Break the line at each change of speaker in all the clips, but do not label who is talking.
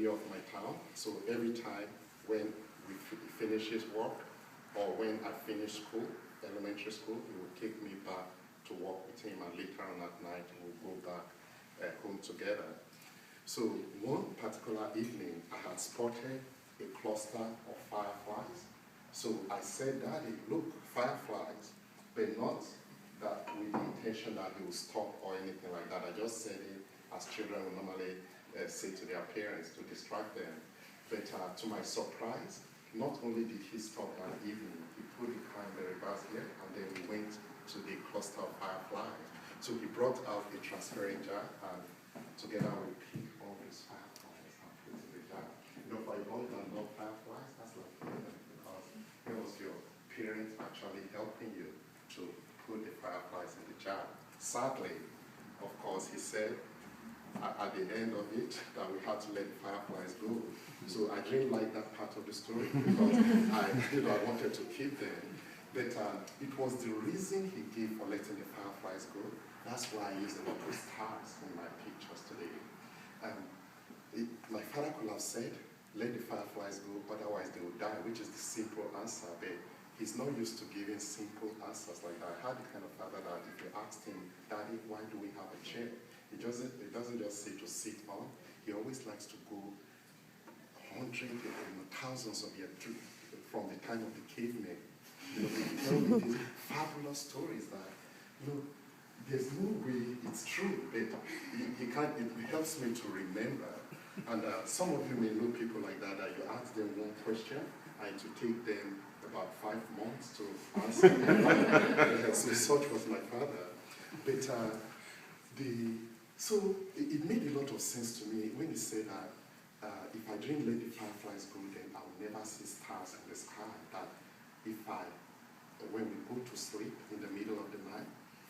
employee of my town, so every time when we finish his work, or when I finish school, elementary school, he would take me back to work with him, and later on at night, we'll go back home together. So one particular evening, I had spotted a cluster of fireflies. So I said, Daddy, look, fireflies, but not that with the intention that he will stop or anything like that. I just said it as children would normally say to their parents to distract them. But to my surprise, not only did he stop that evening, he put the car in the reverse gear, and then we went to the cluster of fireflies. So he brought out a transparent jar, and together we picked all these fireflies and put in the jar. You know, for a boy that loves fireflies, that's like heaven, because it was your parents actually helping you to put the fireflies in the jar. Sadly, of course, he said at the end of it that we had to let the fireflies go. So I didn't like that part of the story because I wanted to keep them. But it was the reason he gave for letting the fireflies go. That's why I use a lot of stars in my pictures today. My father could have said, let the fireflies go, otherwise they will die, which is the simple answer. But he's not used to giving simple answers like that. I had the kind of father that if you asked him, Daddy, why do we have a chair? He doesn't just say to sit on. He always likes to go hundreds, thousands of years from the time of the cavemen. You know, they tell me these fabulous stories that, you know, there's no way it's true, but it helps me to remember. And some of you may know people like that you ask them one question, and it will take them about 5 months to answer. So such was my father. But so it made a lot of sense to me when he said that if I didn't let the fireflies go, then I would never see stars in the sky. That when we go to sleep in the middle of the night,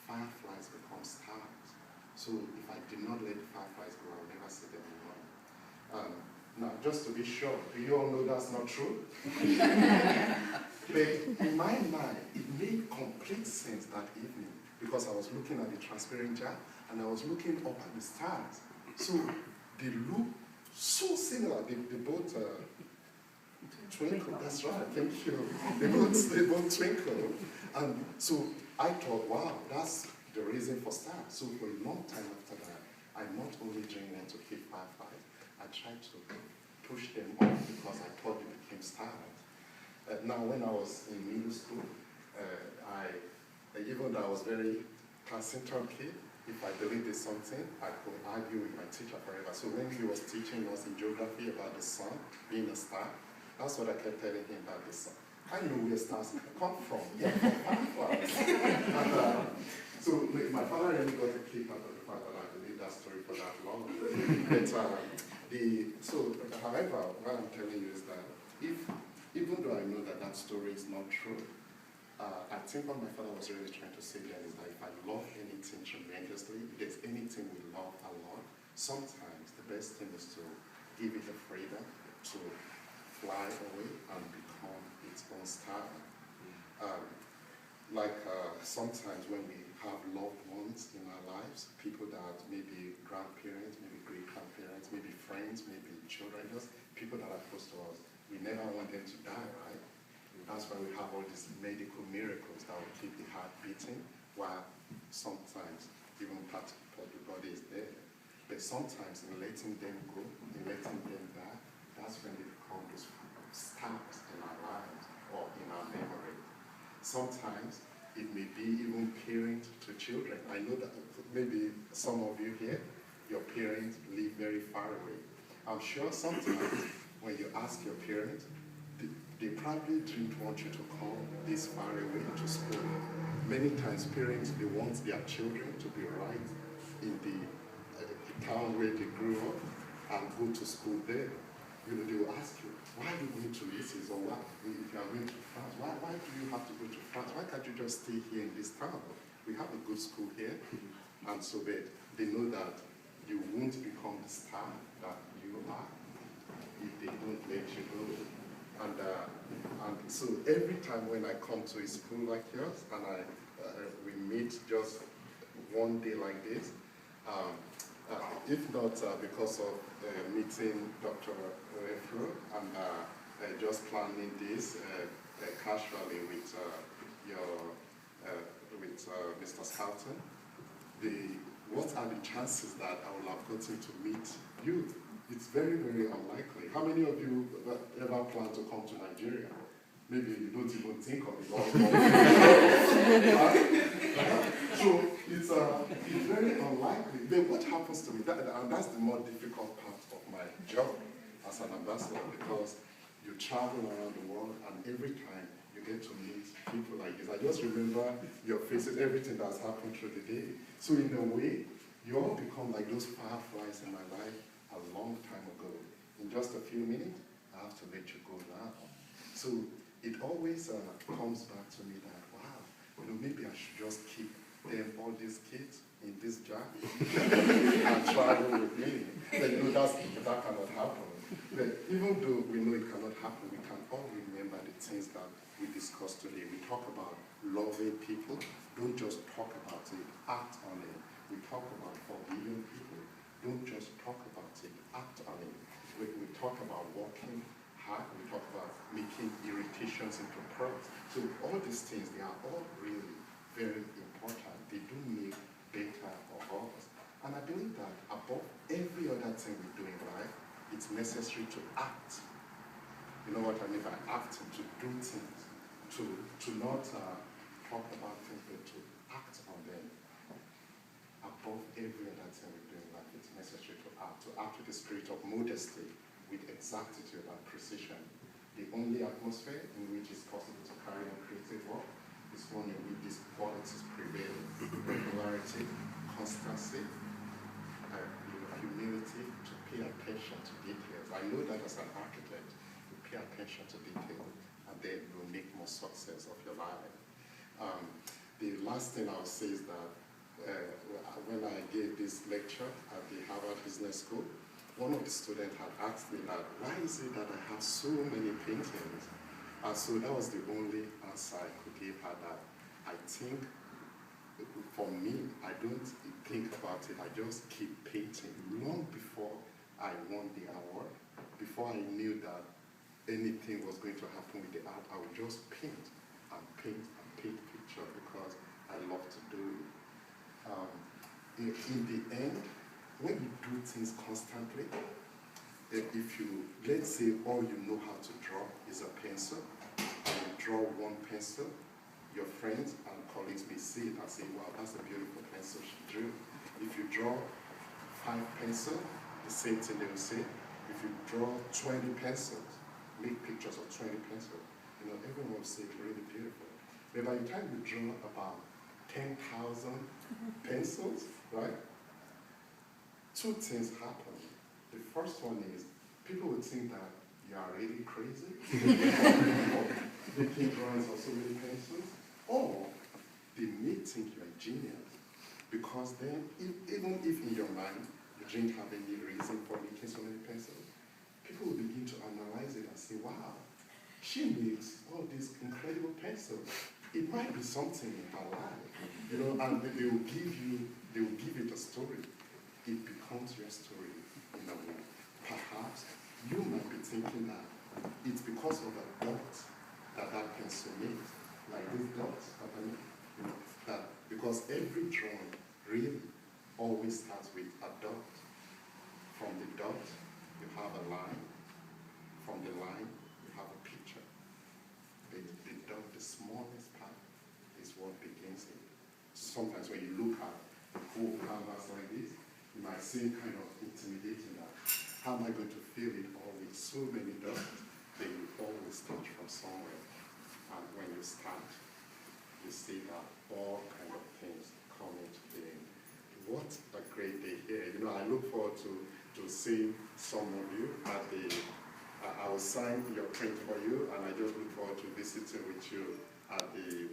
fireflies become stars. So if I did not let the fireflies go, I would never see them anymore. Now, just to be sure, do you all know that's not true? But in my mind, it made complete sense that evening because I was looking at the transparent jar and I was looking up at the stars. So they look so similar. They both twinkle. That's right. Thank you. They both twinkle. And so I thought, wow, that's the reason for stars. So for a long time after that, I not only dreamed to keep fireflies, I tried to push them off because I thought they became stars. Now, when I was in middle school, even though I was very class-central kid, if I believed in something, I could argue with my teacher forever. So when he was teaching us in geography about the sun being a star, that's what I kept telling him about the sun. I know where stars come from. Yeah, from fireflies. So my father really got a kick out of the fact that I believed that story for that long. But however, what I'm telling you is that even though I know that that story is not true, I think what my father was really trying to say there is that if I love anything tremendously, if there's anything we love a lot, sometimes the best thing is to give it the freedom to fly away and become its own star. Sometimes when we have loved ones in our lives, people that maybe grandparents, maybe great-grandparents, maybe friends, maybe children, just people that are close to us, we never want them to die, right? That's why we have all these medical miracles that will keep the heart beating, while sometimes even part of the body is there. But sometimes in letting them go, in letting them die, that's when they become those stars in our lives or in our memory. Sometimes it may be even parent to children. I know that maybe some of you here, your parents live very far away. I'm sure sometimes when you ask your parents, they probably didn't want you to come this far away to school. Many times parents, they want their children to be right in the town where they grew up and go to school there. You know, they will ask you, why are you going to Mrs. or what? If you are going to France, why do you have to go to France? Why can't you just stay here in this town? We have a good school here. And so they know that you won't become the star that you are if they don't let you go. And so every time when I come to a school like yours and we meet just one day like this, If not because of meeting Dr. Refro and just planning this casually with Mr. Skelton, what are the chances that I will have gotten to meet you? It's very, very unlikely. How many of you ever plan to come to Nigeria? Maybe you don't even think of it. So it's very unlikely. Then what happens to me? And that's the more difficult part of my job as an ambassador, because you travel around the world and every time you get to meet people like this. I just remember your faces, everything that's happened through the day. So in a way, you all become like those fireflies in my life a long time ago. In just a few minutes, I have to let you go now. So it always comes back to me that, wow, maybe I should just keep them, all these kids, in this jar and travel with me. But that cannot happen. But even though we know it cannot happen, we can all remember the things that we discussed today. We talk about loving people. Don't just talk about it, act on it. We talk about forgiving people. Don't just talk about it, act on it. We talk about working hard. We talk about making irritations into pearls. So all these things, they are all really very important. They do make better of us. And I believe that above every other thing we do in life, it's necessary to act. You know what I mean by acting? To do things. To not talk about things, but to act on them. Above every other thing we do in life, it's necessary to act with the spirit of modesty, with exactitude and precision. The only atmosphere in which it's possible to carry on creative work is one in which these qualities prevail: regularity, constancy, humility, to pay attention to details. I know that as an architect, you pay attention to detail, and then you'll make more success of your life. The last thing I'll say is that when I gave this lecture at the Harvard Business School, one of the students had asked me that, why is it that I have so many paintings? And so that was the only answer I could give her, that I think, for me, I don't think about it, I just keep painting. Long before I won the award, before I knew that anything was going to happen with the art, I would just paint and paint and paint pictures because I love to do it. In the end, when you do things constantly, if you, let's say all you know how to draw is a pencil, and you draw one pencil, your friends and colleagues may see it and say, wow, that's a beautiful pencil she drew. If you draw 5 pencils, the same thing they will say. If you draw 20 pencils, make pictures of 20 pencils, everyone will say it's really beautiful. But by the time you draw about 10,000 pencils, right? 2 things happen. The first one is, people would think that you are really crazy, making drawings of so many pencils, or they may think you're a genius, because then, even if in your mind you didn't have any reason for making so many pencils, people will begin to analyze it and say, wow, she makes all these incredible pencils. It might be something in her life, and they will give it a story. It becomes your story in a way. Perhaps you might be thinking that it's because of a dot that pencil makes, like these dots, that because every drawing really always starts with a dot. From the dot, you have a line. From the line, you have a picture. The dot, the smallest part, is what begins it. Sometimes when you look at the whole canvas like this, you might seem kind of intimidating that. How am I going to fill it all with so many dots? Then you always start from somewhere. And when you start, you see that all kind of things come into being. What a great day here. I look forward to seeing some of you at the, I will sign your print for you, and I just look forward to visiting with you at the